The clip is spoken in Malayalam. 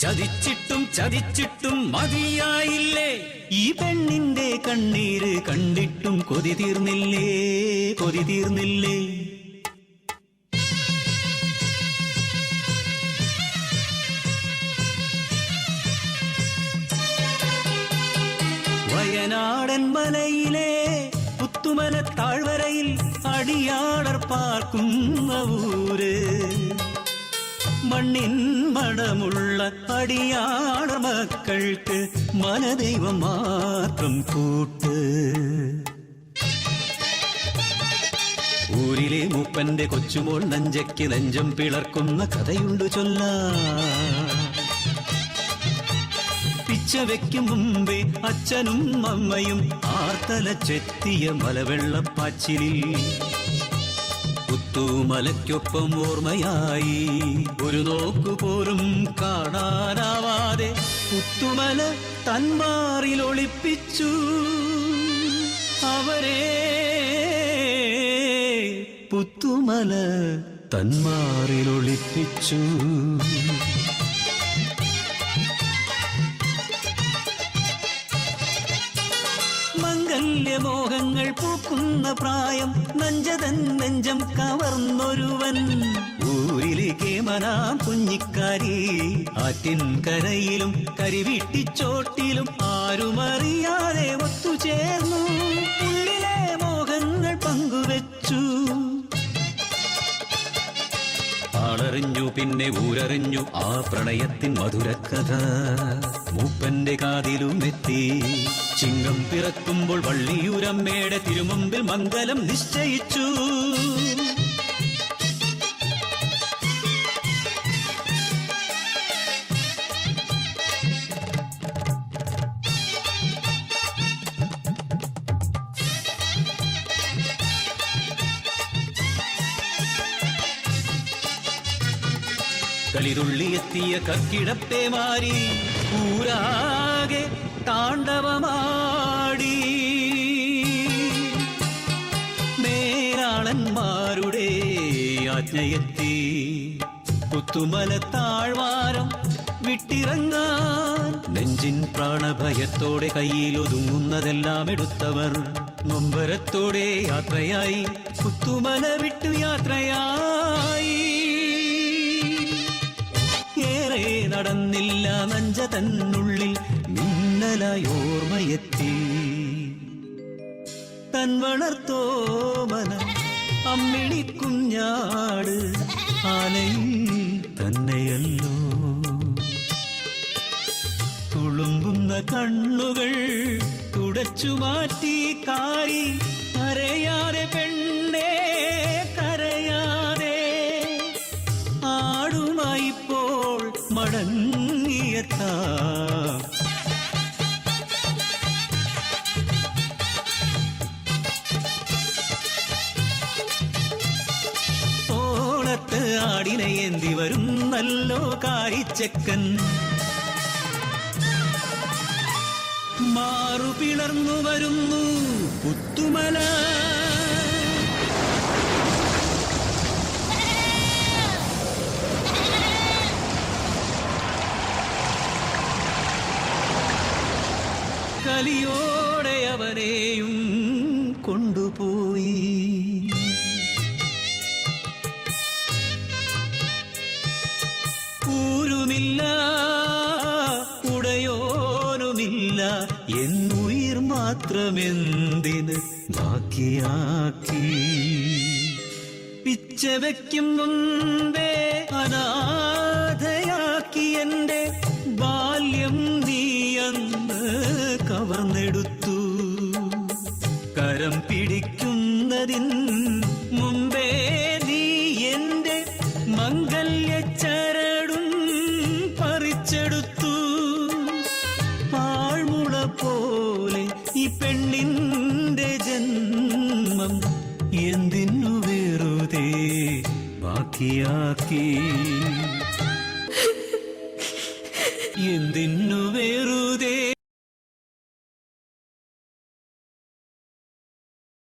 ചതിച്ചിട്ടും ചതിച്ചിട്ടും മതിയായില്ലേ, ഈ പെണ്ണിന്റെ കണ്ണീര് കണ്ടിട്ടും കൊതി തീർന്നില്ലേ, കൊതി തീർന്നില്ലേ. വയനാടൻ മലയിലെ പുത്തുമല താഴ്വരയിൽ അടിയാളർ പാർക്കുന്ന ഊര്, മണ്ണിൻ മണമുള്ള അടിയാളർ മക്കൾക്ക് മനദൈവം മാത്രം കൂട്ട്. ഊരിലെ മൂപ്പന്റെ കൊച്ചുമോൾ നഞ്ചയ്ക്ക് നെഞ്ചം പിളർക്കുന്ന കഥയുണ്ട് ചൊല്ലാൻ. പിച്ച വെക്കും മുമ്പേ അച്ഛനും അമ്മയും ആർത്തലച്ചെത്തിയ മലവെള്ളപ്പാച്ചിലിൽ പുത്തുമലയ്ക്കൊപ്പം ഓർമ്മയായി ഒരു നോക്കുപോലും കാണാനാവാതെ പുത്തുമല തന്മാറിലൊളിപ്പിച്ചു അവരെ, പുത്തുമല തന്മാറിലൊളിപ്പിച്ചു. മംഗല്യമോഹങ്ങൾ പൂക്കുന്ന പ്രായം നഞ്ചതൻ നെഞ്ചം കവർന്നൊരുവൻ, ഊരിലെ കേമനാം കുഞ്ഞിക്കാരി ആറ്റിൻ കരയിലും കരിവീട്ടിച്ചോട്ടിലും ആരുമറിയാതെ ഒത്തുചേർന്നു, ഉള്ളിലെ മോഹങ്ങൾ പങ്കുവെച്ചു. ആളറിഞ്ഞു പിന്നെ ഊരറിഞ്ഞു ആ പ്രണയത്തിൻ മധുരക്കഥ, മൂപ്പന്റെ കാതിലും എത്തി. ചിങ്ങം പിറക്കുമ്പോൾ വള്ളിയൂരമ്മയുടെ തിരുമുമ്പിൽ മംഗലം നിശ്ചയിച്ചു. കളിതുള്ളിയെത്തിയ കർക്കിടപ്പേമാരി ഊരാകെ താണ്ഡവമാടി, മേലാളന്മാരുടെ ആജ്ഞയെത്തി പുത്തുമല താഴ്വാരം വിട്ടിറങ്ങാൻ. നെഞ്ചിൻ പ്രാണഭയത്തോടെ കയ്യിൽ ഒതുങ്ങുന്നതെല്ലാം എടുത്തവർ നൊമ്പരത്തോടെ യാത്രയായി, പുത്തുമല വിട്ടു യാത്രയായി. ഏറെ നടന്നില്ല നഞ്ച തന്നുള്ളിൽ മിന്നലായി ഓർമ്മയെത്തി. തൻ വളർത്തോമന അമ്മിണി കുഞ്ഞാട് ആലയിൽ തന്നെയല്ലോ. തുളുമ്പുന്ന കണ്ണുകൾ തുടച്ചു മാറ്റി കാരി, കരയാതെ പെണ്ണേ കരയാതെ, ആടുമായിപ്പോൾ മടങ്ങിയെത്താം. ഓളത്ത് ആടിനെ ഏന്തി വരും നല്ലോ കാരിച്ചക്കൻ, മാറു പിളർന്നു വരുന്നു പുത്തുമല. കലിയോടെ അവനെയും കൊണ്ടുപോയി. ൂരുമില്ല ഉടയോനുമില്ല എന്നുയിർ മാത്രമെന്തിന് ബാക്കിയാക്കി. പിച്ച വയ്ക്കും മുമ്പേ അനാഥയാക്കി എന്റെ ബാല്യം നീയന്ന് കവർന്നെടുത്തു. കരം പിടിക്കുന്നതിൻ മുമ്പേ നീ എന്റെ മംഗല്യച്ചരടും പറിച്ചെടുത്തു. പാഴ്മുള പോലെ ഈ പെണ്ണിന്റെ ജന്മം എന്തിനു വെറുതെ ബാക്കിയാക്കി, എന്തിനു